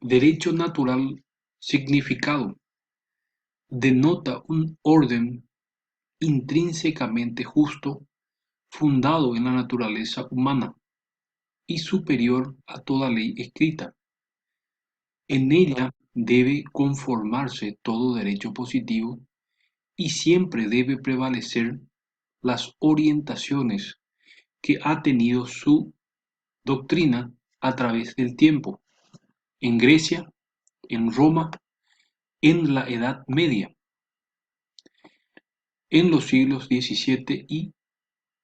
Derecho natural significado: denota un orden intrínsecamente justo fundado en la naturaleza humana y superior a toda ley escrita. En ella debe conformarse todo derecho positivo y siempre debe prevalecer las orientaciones que ha tenido su doctrina a través del tiempo, en Grecia, en Roma, en la Edad Media, en los siglos XVII y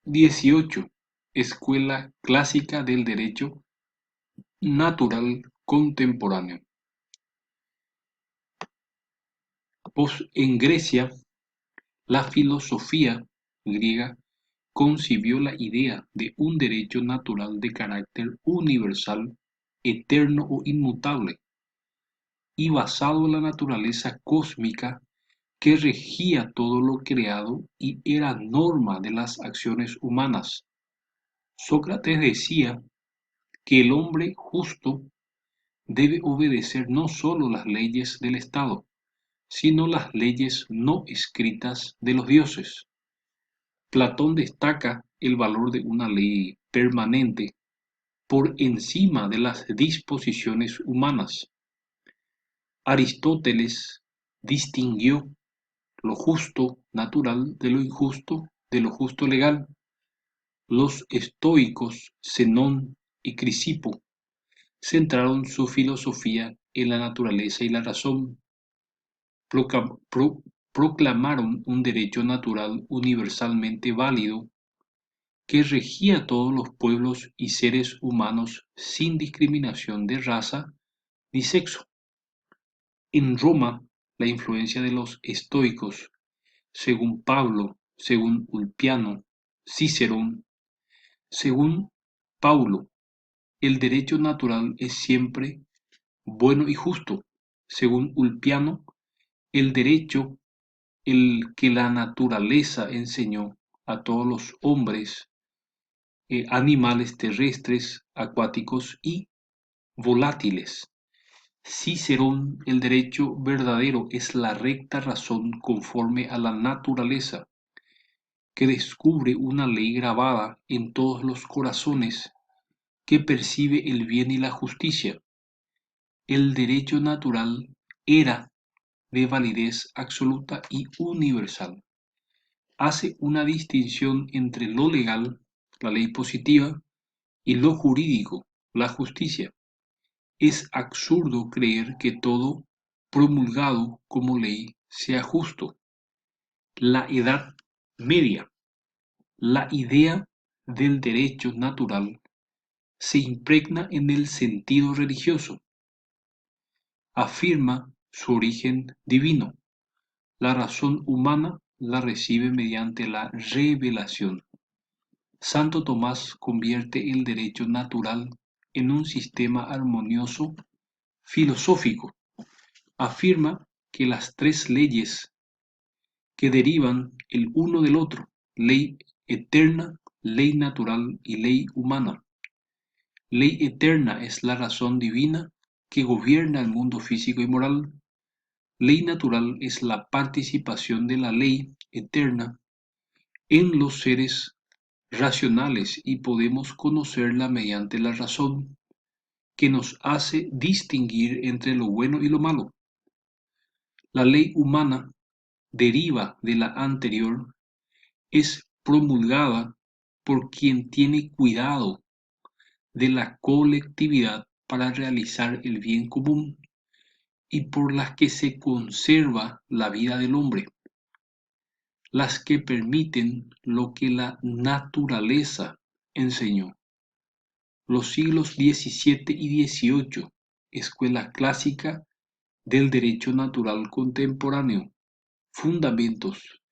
XVIII, Escuela Clásica del Derecho Natural Contemporáneo. En Grecia, la filosofía griega concibió la idea de un derecho natural de carácter universal, eterno o inmutable, y basado en la naturaleza cósmica que regía todo lo creado y era norma de las acciones humanas. Sócrates decía que el hombre justo debe obedecer no solo las leyes del Estado, sino las leyes no escritas de los dioses. Platón destaca el valor de una ley permanente por encima de las disposiciones humanas. Aristóteles distinguió lo justo natural de lo injusto, de lo justo legal. Los estoicos Zenón y Crisipo centraron su filosofía en la naturaleza y la razón. Proclamaron un derecho natural universalmente válido que regía a todos los pueblos y seres humanos sin discriminación de raza ni sexo. En Roma, la influencia de los estoicos, según Pablo, según Ulpiano, Cicerón, según Paulo, el derecho natural es siempre bueno y justo. Según Ulpiano, el derecho, el que la naturaleza enseñó a todos los hombres, animales terrestres, acuáticos y volátiles. Cicerón, el derecho verdadero es la recta razón conforme a la naturaleza, que descubre una ley grabada en todos los corazones, que percibe el bien y la justicia. El derecho natural era de validez absoluta y universal. Hace una distinción entre lo legal, la ley positiva, y lo jurídico, la justicia. Es absurdo creer que todo promulgado como ley sea justo. La Edad Media, la idea del derecho natural se impregna en el sentido religioso. Afirma su origen divino. La razón humana la recibe mediante la revelación. Santo Tomás convierte el derecho natural en un sistema armonioso filosófico. Afirma que las tres leyes que derivan el uno del otro, ley eterna, ley natural y ley humana. Ley eterna es la razón divina que gobierna el mundo físico y moral. Ley natural es la participación de la ley eterna en los seres racionales y podemos conocerla mediante la razón, que nos hace distinguir entre lo bueno y lo malo. La ley humana deriva de la anterior, es promulgada por quien tiene cuidado de la colectividad para realizar el bien común y por las que se conserva la vida del hombre, las que permiten lo que la naturaleza enseñó. Los siglos XVII y XVIII, Escuela Clásica del Derecho Natural Contemporáneo, Fundamentos,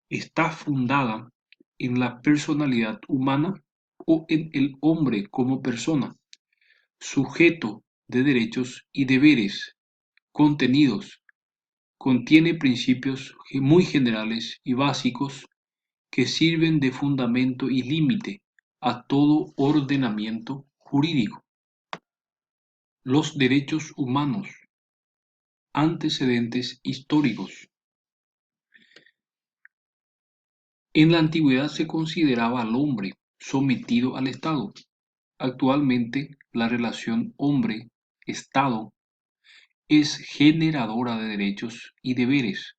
está fundada en la personalidad humana o en el hombre como persona, sujeto de derechos y deberes. Contenidos: contiene principios muy generales y básicos que sirven de fundamento y límite a todo ordenamiento jurídico. Los derechos humanos, antecedentes históricos. En la antigüedad se consideraba al hombre sometido al Estado. Actualmente, la relación hombre-Estado es generadora de derechos y deberes.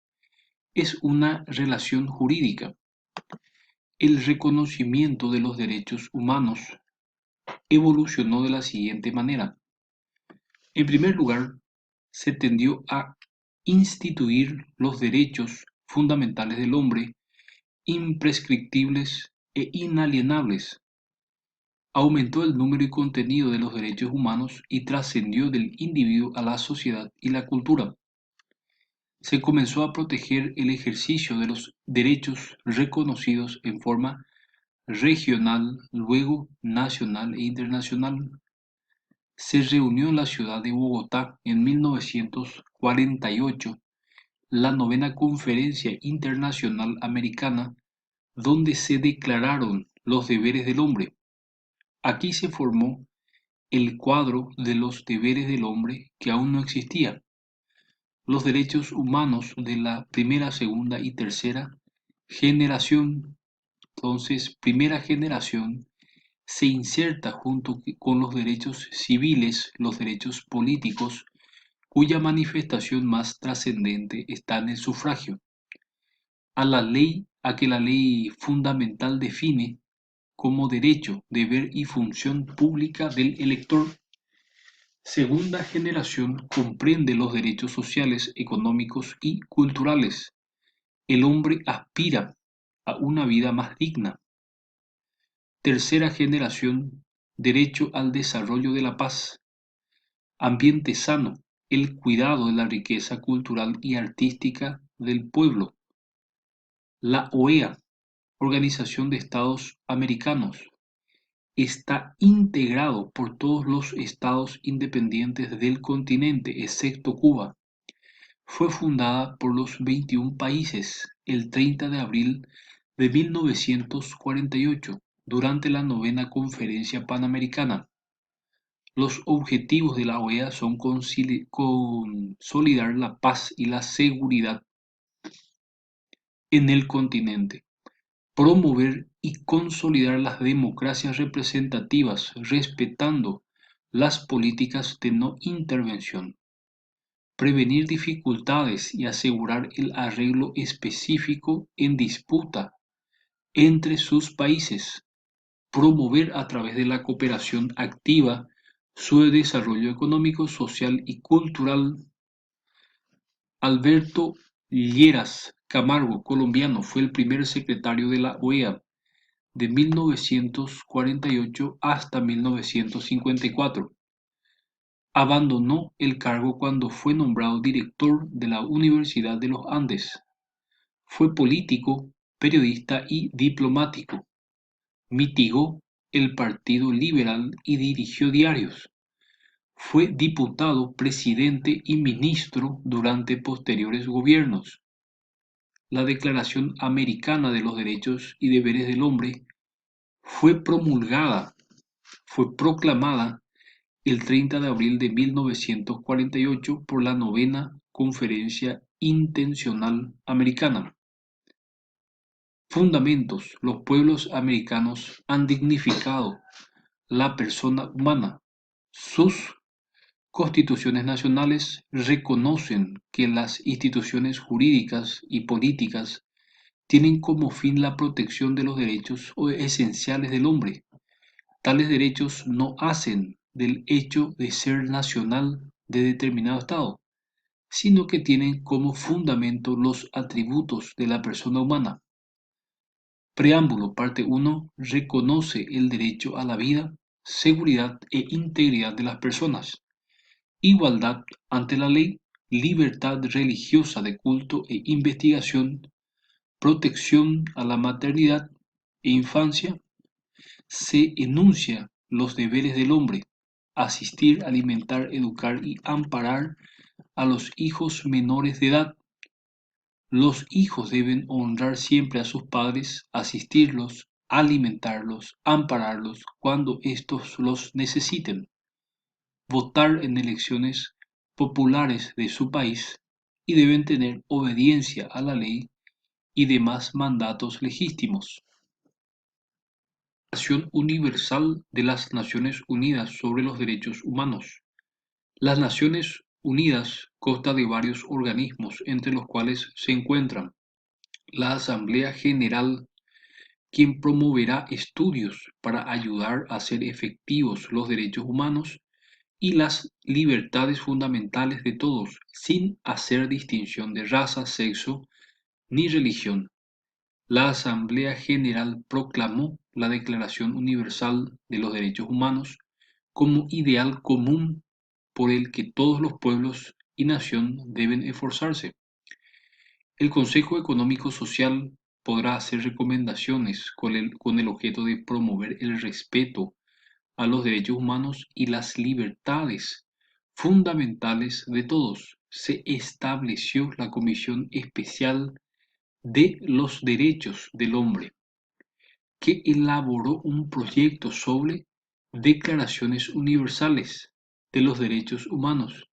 Es una relación jurídica. El reconocimiento de los derechos humanos evolucionó de la siguiente manera. En primer lugar, se tendió a instituir los derechos fundamentales del hombre, imprescriptibles e inalienables. Aumentó el número y contenido de los derechos humanos y trascendió del individuo a la sociedad y la cultura. Se comenzó a proteger el ejercicio de los derechos reconocidos en forma regional, luego nacional e internacional. Se reunió en la ciudad de Bogotá en 1948 la novena Conferencia Internacional Americana, donde se declararon los deberes del hombre. Aquí se formó el cuadro de los deberes del hombre que aún no existía. Los derechos humanos de la primera, segunda y tercera generación. Entonces, primera generación se inserta junto con los derechos civiles, los derechos políticos, cuya manifestación más trascendente está en el sufragio, a que la ley fundamental define como derecho, deber y función pública del elector. Segunda generación comprende los derechos sociales, económicos y culturales. El hombre aspira a una vida más digna. Tercera generación, derecho al desarrollo de la paz, ambiente sano, el cuidado de la riqueza cultural y artística del pueblo. La OEA, Organización de Estados Americanos, está integrado por todos los estados independientes del continente, excepto Cuba. Fue fundada por los 21 países el 30 de abril de 1948 durante la novena Conferencia Panamericana. Los objetivos de la OEA son consolidar la paz y la seguridad en el continente, promover y consolidar las democracias representativas respetando las políticas de no intervención, prevenir dificultades y asegurar el arreglo específico en disputa entre sus países, promover a través de la cooperación activa su desarrollo económico, social y cultural. Alberto Lleras Camargo, colombiano, fue el primer secretario de la OEA de 1948 hasta 1954. Abandonó el cargo cuando fue nombrado director de la Universidad de los Andes. Fue político, periodista y diplomático. Mitigó el Partido Liberal y dirigió diarios. Fue diputado, presidente y ministro durante posteriores gobiernos. La Declaración Americana de los Derechos y Deberes del Hombre fue proclamada el 30 de abril de 1948 por la novena Conferencia Intencional Americana. Fundamentos: los pueblos americanos han dignificado la persona humana. Sus constituciones nacionales reconocen que las instituciones jurídicas y políticas tienen como fin la protección de los derechos esenciales del hombre. Tales derechos no hacen del hecho de ser nacional de determinado Estado, sino que tienen como fundamento los atributos de la persona humana. Preámbulo, parte 1, reconoce el derecho a la vida, seguridad e integridad de las personas, igualdad ante la ley, libertad religiosa de culto e investigación, protección a la maternidad e infancia. Se enuncia los deberes del hombre: asistir, alimentar, educar y amparar a los hijos menores de edad. Los hijos deben honrar siempre a sus padres, asistirlos, alimentarlos, ampararlos cuando éstos los necesiten. votar en elecciones populares de su país y deben tener obediencia a la ley y demás mandatos legítimos. Declaración Universal de las Naciones Unidas sobre los Derechos Humanos. Las Naciones Unidas consta de varios organismos, entre los cuales se encuentran la Asamblea General, quien promoverá estudios para ayudar a hacer efectivos los derechos humanos y las libertades fundamentales de todos, sin hacer distinción de raza, sexo ni religión. La Asamblea General proclamó la Declaración Universal de los Derechos Humanos como ideal común por el que todos los pueblos y nación deben esforzarse. El Consejo Económico Social podrá hacer recomendaciones con el objeto de promover el respeto a los derechos humanos y las libertades fundamentales de todos. Se estableció la Comisión Especial de los Derechos del Hombre, que elaboró un proyecto sobre declaraciones universales de los derechos humanos,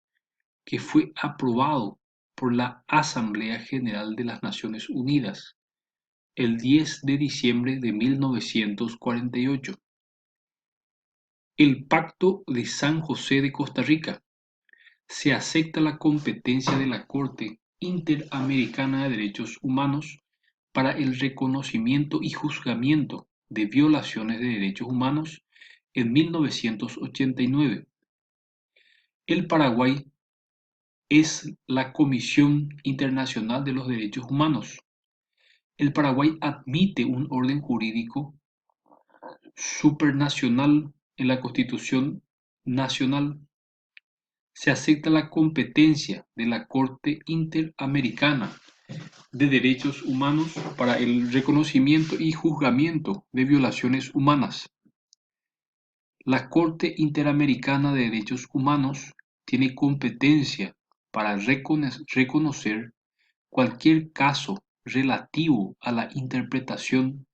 que fue aprobado por la Asamblea General de las Naciones Unidas el 10 de diciembre de 1948. El Pacto de San José de Costa Rica. Se acepta la competencia de la Corte Interamericana de Derechos Humanos para el reconocimiento y juzgamiento de violaciones de derechos humanos en 1989. El Paraguay es la Comisión Internacional de los Derechos Humanos. El Paraguay admite un orden jurídico supranacional en la Constitución Nacional. Se acepta la competencia de la Corte Interamericana de Derechos Humanos para el reconocimiento y juzgamiento de violaciones humanas. La Corte Interamericana de Derechos Humanos tiene competencia para reconocer cualquier caso relativo a la interpretación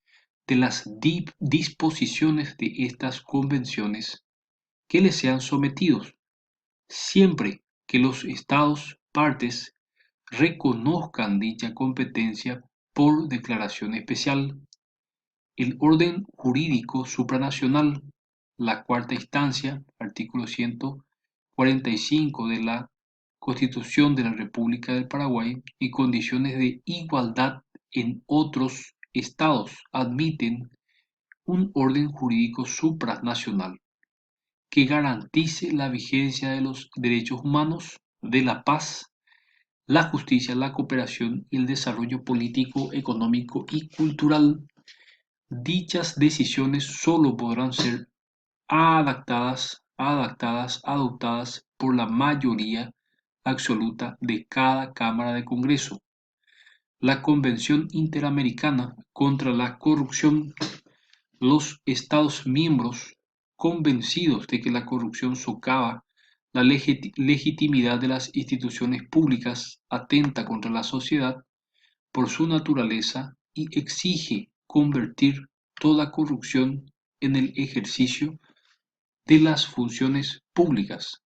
de las disposiciones de estas convenciones que le sean sometidos, siempre que los Estados partes reconozcan dicha competencia por declaración especial. El orden jurídico supranacional, la cuarta instancia, artículo 145 de la Constitución de la República del Paraguay, y condiciones de igualdad en otros estados admiten un orden jurídico supranacional que garantice la vigencia de los derechos humanos, de la paz, la justicia, la cooperación y el desarrollo político, económico y cultural. Dichas decisiones solo podrán ser adoptadas por la mayoría absoluta de cada Cámara de Congreso. La Convención Interamericana contra la Corrupción. Los Estados miembros, convencidos de que la corrupción socava la legitimidad de las instituciones públicas, atenta contra la sociedad por su naturaleza y exige convertir toda corrupción en el ejercicio de las funciones públicas,